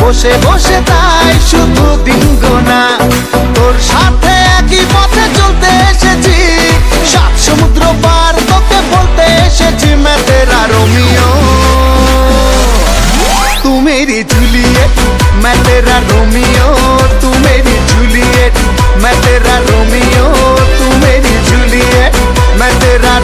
বসে বসে তাই শুধু দিন গোনা। তোর সাথে একই পথে চলতে এসেছি, সাত সমুদ্র পার তোকে বলতে এসেছি मैं तेरा रोमियो, तू मेरी जूलियट मैं तेरा रोमियो, तू मेरी जूलियट मैं तेरा रोमियो, तू मेरी जूलियट मैं तेरा